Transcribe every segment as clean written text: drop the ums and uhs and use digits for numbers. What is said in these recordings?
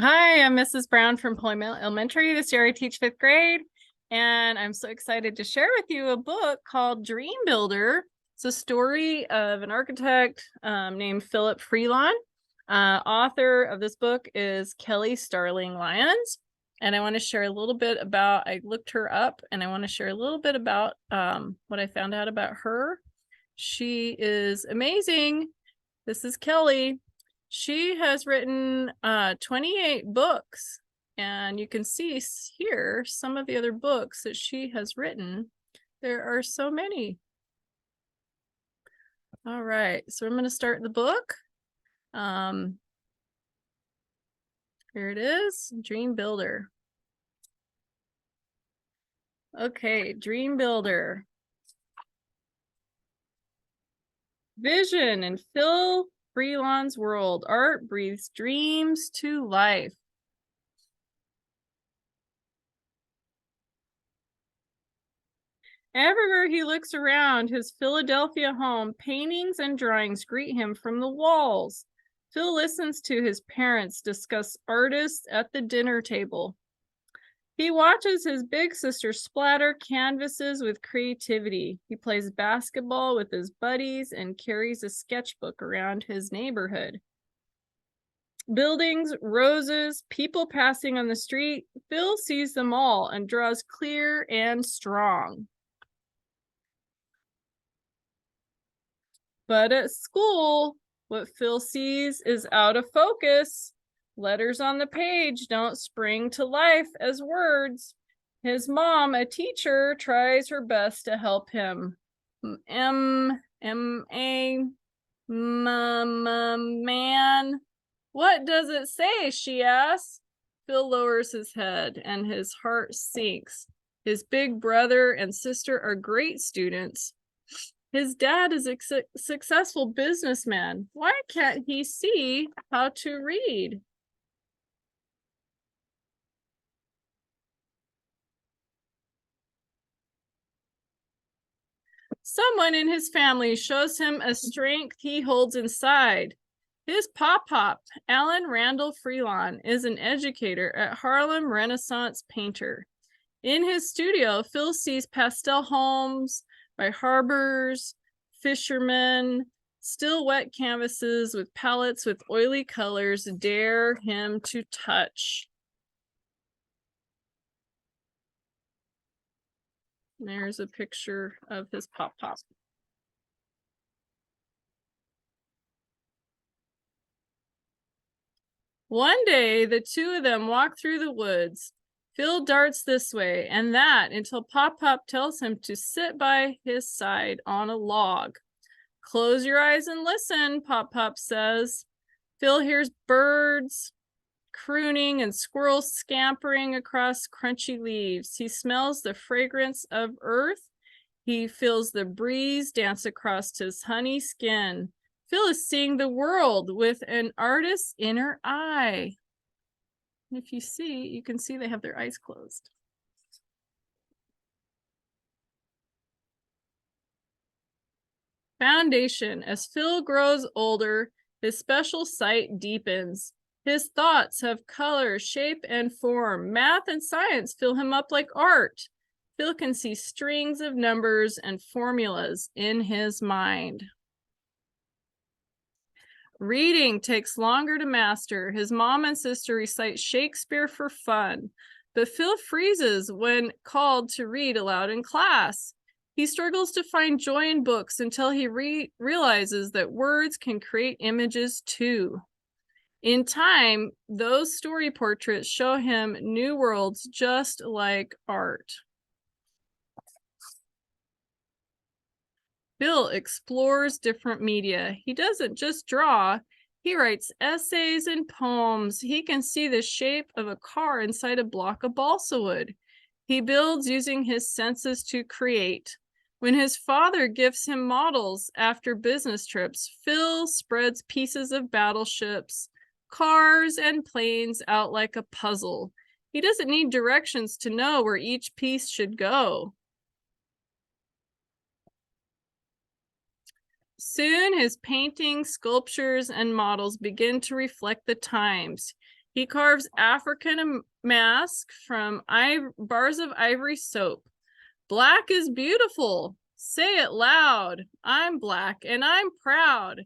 Hi, I'm Mrs. Brown from Pulliam Elementary. This year I teach 5th grade, and I'm so excited to share with you a book called Dream Builder. It's a story of an architect named Philip Freelon. Author of this book is Starling Lyons. And I want to share a little bit about, I looked her up, and I want to share a little bit about what I found out about her. She is amazing. This is Kelly. She has written 28 books, and you can see here some of the other books that she has written. There are so many. All right, so I'm going to start the book. Here it is, Dream Builder. Okay, Dream Builder. Vision in Phil Freelon's world. Art breathes dreams to life. Everywhere he looks around his Philadelphia home, paintings and drawings greet him from the walls. Phil listens to his parents discuss artists at the dinner table. He watches his big sister splatter canvases with creativity. He plays basketball with his buddies and carries a sketchbook around his neighborhood. Buildings, roses, people passing on the street. Phil sees them all and draws clear and strong. But at school, what Phil sees is out of focus. Letters on the page don't spring to life as words. His mom, a teacher, tries her best to help him. Man. What does it say? She asks. Phil lowers his head and his heart sinks. His big brother and sister are great students. His dad is a successful businessman. Why can't he see how to read? Someone in his family shows him a strength he holds inside. His pop-pop, Alan Randall Freelon, is an educator at Harlem Renaissance painter. In his studio, Phil sees pastel homes by harbors, fishermen, still wet canvases with palettes with oily colors dare him to touch. There's a picture of his pop-pop. One day, the two of them walk through the woods. Phil darts this way and that until Pop-Pop tells him to sit by his side on a log. Close your eyes and listen, Pop-Pop says. Phil hears birds crooning and squirrels scampering across crunchy leaves. He smells the fragrance of earth. He feels the breeze dance across his honey skin. Phil is seeing the world with an artist's inner eye. If you see, you can see they have their eyes closed. Foundation. As Phil grows older, his special sight deepens. His thoughts have color, shape, and form. Math and science fill him up like art. Phil can see strings of numbers and formulas in his mind. Reading takes longer to master. His mom and sister recite Shakespeare for fun, but Phil freezes when called to read aloud in class. He struggles to find joy in books until he realizes that words can create images too. In time, those story portraits show him new worlds just like art. Phil explores different media. He doesn't just draw, he writes essays and poems. He can see the shape of a car inside a block of balsa wood. He builds using his senses to create. When his father gifts him models after business trips, Phil spreads pieces of battleships, cars, and planes out like a puzzle. He doesn't need directions to know where each piece should go. Soon his paintings, sculptures, and models begin to reflect the times. He carves African mask from bars of ivory soap. Black is beautiful. Say it loud. I'm black and I'm proud.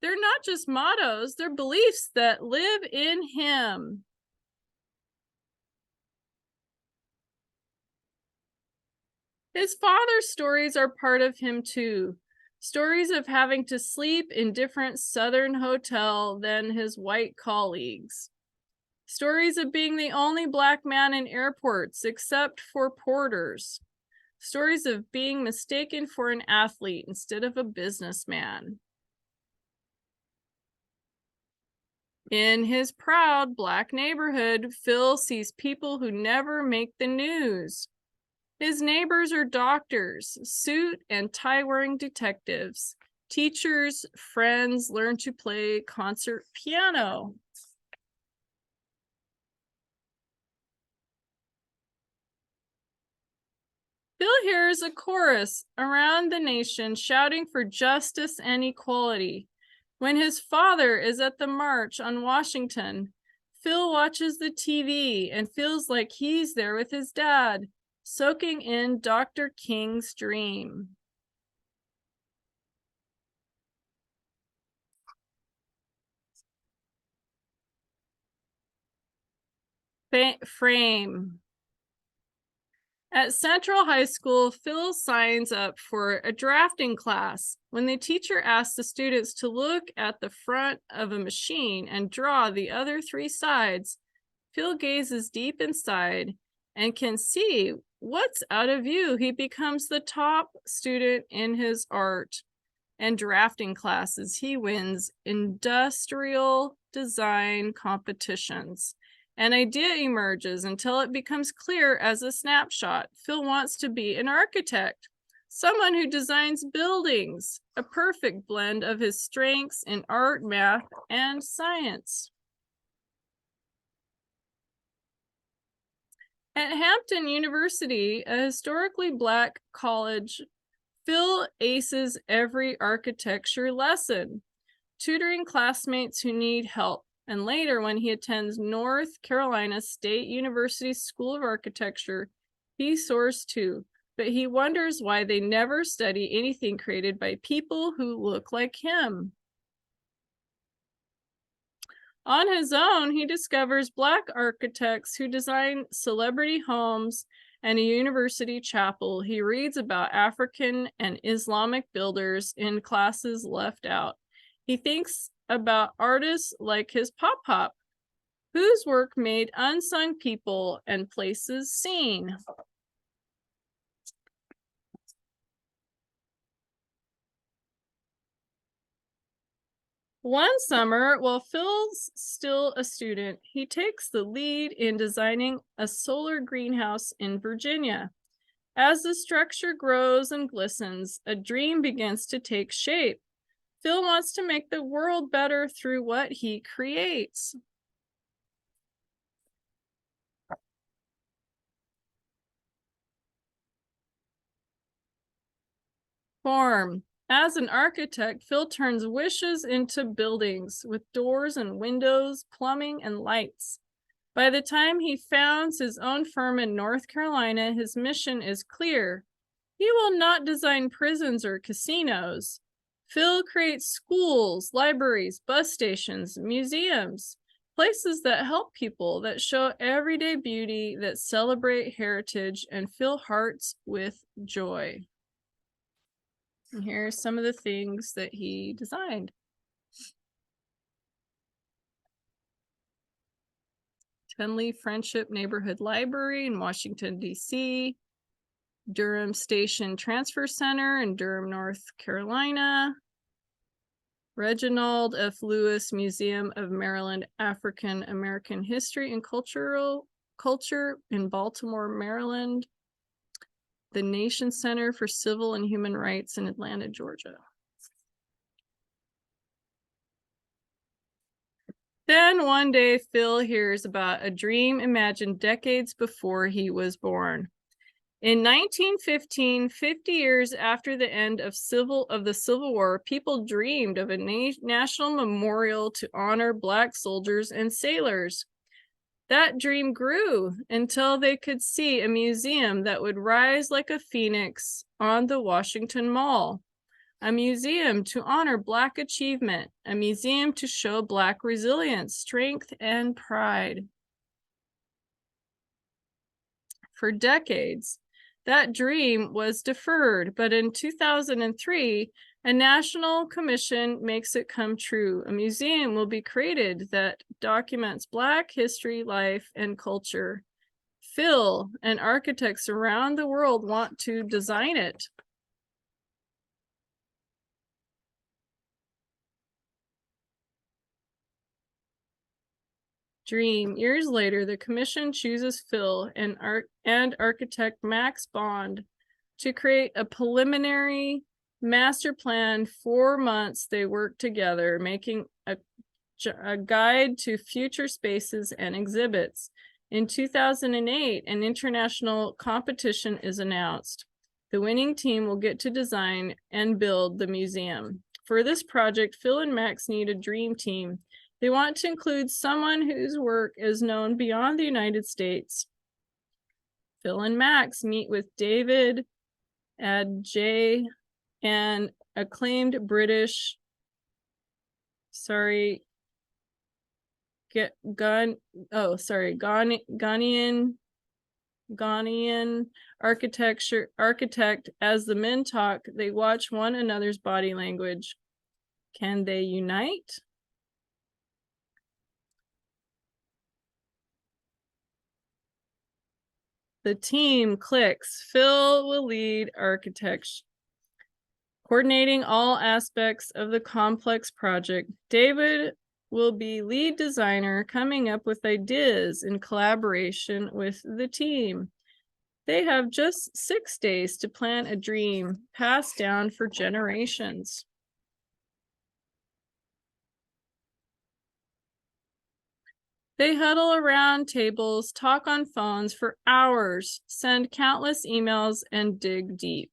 They're not just mottos, they're beliefs that live in him. His father's stories are part of him too. Stories of having to sleep in different Southern hotel than his white colleagues. Stories of being the only black man in airports except for porters. Stories of being mistaken for an athlete instead of a businessman. In his proud black neighborhood, Phil sees people who never make the news. His neighbors are doctors, suit and tie-wearing detectives. Teachers, friends learn to play concert piano. Phil hears a chorus around the nation shouting for justice and equality. When his father is at the march on Washington, Phil watches the TV and feels like he's there with his dad, soaking in Dr. King's dream. Frame. At Central High School, Phil signs up for a drafting class. When the teacher asks the students to look at the front of a machine and draw the other three sides, Phil gazes deep inside and can see what's out of view. He becomes the top student in his art and drafting classes. He wins industrial design competitions. An idea emerges until it becomes clear as a snapshot. Phil wants to be an architect, someone who designs buildings, a perfect blend of his strengths in art, math, and science. At Hampton University, a historically Black college, Phil aces every architecture lesson, tutoring classmates who need help. And later, when he attends North Carolina State University School of Architecture, he soars too, but he wonders why they never study anything created by people who look like him. On his own, he discovers Black architects who design celebrity homes and a university chapel. He reads about African and Islamic builders in classes left out. He thinks about artists like his Pop, whose work made unsung people and places seen. One summer, while Phil's still a student, he takes the lead in designing a solar greenhouse in Virginia. As the structure grows and glistens, a dream begins to take shape. Phil wants to make the world better through what he creates. Form. As an architect, Phil turns wishes into buildings with doors and windows, plumbing, and lights. By the time he founds his own firm in North Carolina, his mission is clear. He will not design prisons or casinos. Phil creates schools, libraries, bus stations, museums, places that help people, that show everyday beauty, that celebrate heritage, and fill hearts with joy. And here's some of the things that he designed. Tenley Friendship Neighborhood Library in Washington, D.C., Durham Station Transfer Center in Durham, North Carolina, Reginald F. Lewis Museum of Maryland African American History and Culture in Baltimore, Maryland, the Nation Center for Civil and Human Rights in Atlanta, Georgia. Then one day, Phil hears about a dream imagined decades before he was born. In 1915, 50 years after the end of the Civil War, people dreamed of a national memorial to honor Black soldiers and sailors. That dream grew until they could see a museum that would rise like a phoenix on the Washington Mall. A museum to honor Black achievement, a museum to show Black resilience, strength, and pride. For decades, that dream was deferred, but in 2003, a national commission makes it come true. A museum will be created that documents Black history, life, and culture. Phil and architects around the world want to design it. Dream. Years later, the commission chooses Phil and architect Max Bond to create a preliminary master plan. 4 months they work together, making a guide to future spaces and exhibits. In 2008, an international competition is announced. The winning team will get to design and build the museum. For this project, Phil and Max need a dream team. They want to include someone whose work is known beyond the United States. Phil and Max meet with David Adjaye, an acclaimed British, Ghanaian architect. As the men talk, they watch one another's body language. Can they unite? The team clicks. Phil will lead architecture, coordinating all aspects of the complex project. David will be lead designer, coming up with ideas in collaboration with the team. They have just 6 days to plan a dream passed down for generations. They huddle around tables, talk on phones for hours, send countless emails, and dig deep.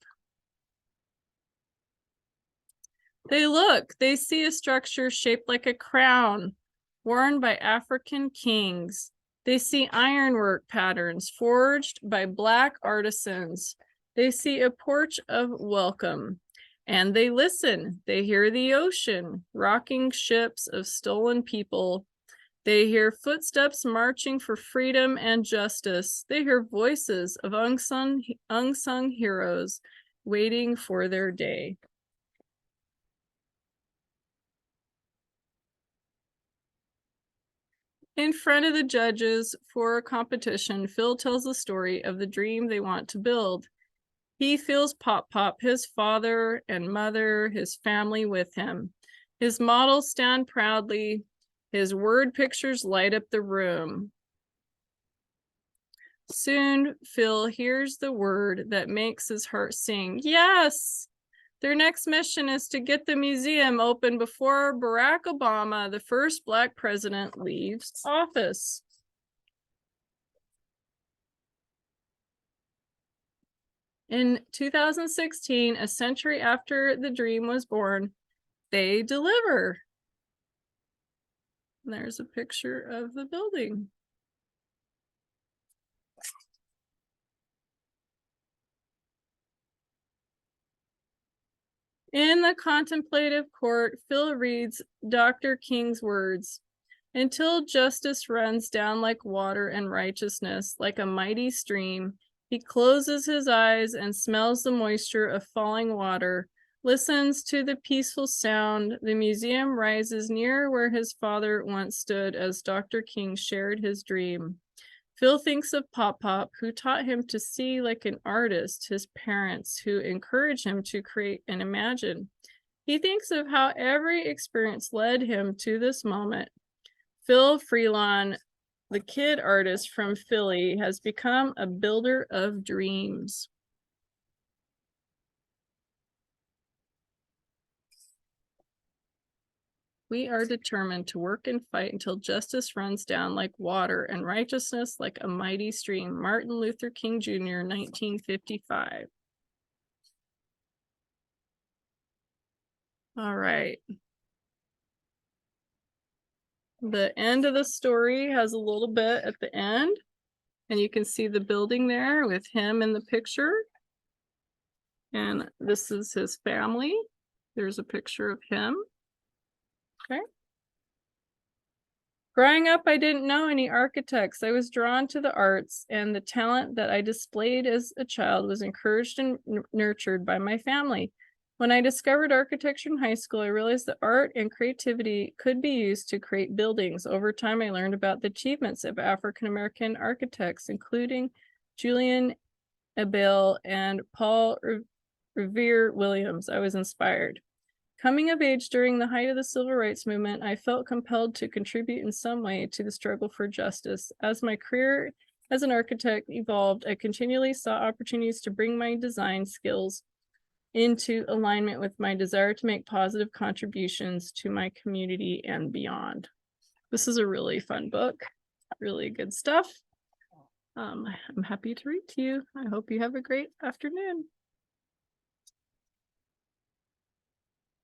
They see a structure shaped like a crown, worn by African kings. They see ironwork patterns forged by Black artisans. They see a porch of welcome. And they listen. They hear the ocean, rocking ships of stolen people. They hear footsteps marching for freedom and justice. They hear voices of unsung heroes waiting for their day. In front of the judges for a competition, Phil tells the story of the dream they want to build. He feels Pop, his father and mother, his family with him. His models stand proudly. His word pictures light up the room. Soon, Phil hears the word that makes his heart sing. Yes! Their next mission is to get the museum open before Barack Obama, the first Black president, leaves office. In 2016, a century after the dream was born, they deliver. And there's a picture of the building. In the contemplative court, Phil reads Dr. King's words. Until justice runs down like water and righteousness, like a mighty stream, he closes his eyes and smells the moisture of falling water, listens to the peaceful sound. The museum rises near where his father once stood as Dr. King shared his dream. Phil thinks of Pop, who taught him to see like an artist, his parents, who encouraged him to create and imagine. He thinks of how every experience led him to this moment. Phil Freelon, the kid artist from Philly, has become a builder of dreams. We are determined to work and fight until justice runs down like water and righteousness like a mighty stream. Martin Luther King Jr., 1955. All right. The end of the story has a little bit at the end, and you can see the building there with him in the picture. And this is his family. There's a picture of him. Okay. Growing up, I didn't know any architects. I was drawn to the arts, and the talent that I displayed as a child was encouraged and nurtured by my family. When I discovered architecture in high school, I realized that art and creativity could be used to create buildings. Over time, I learned about the achievements of African-American architects, including Julian Abel and Paul Revere Williams. I was inspired. Coming of age during the height of the civil rights movement, I felt compelled to contribute in some way to the struggle for justice. As my career as an architect evolved, I continually saw opportunities to bring my design skills into alignment with my desire to make positive contributions to my community and beyond. This is a really fun book, really good stuff. I'm happy to read to you. I hope you have a great afternoon.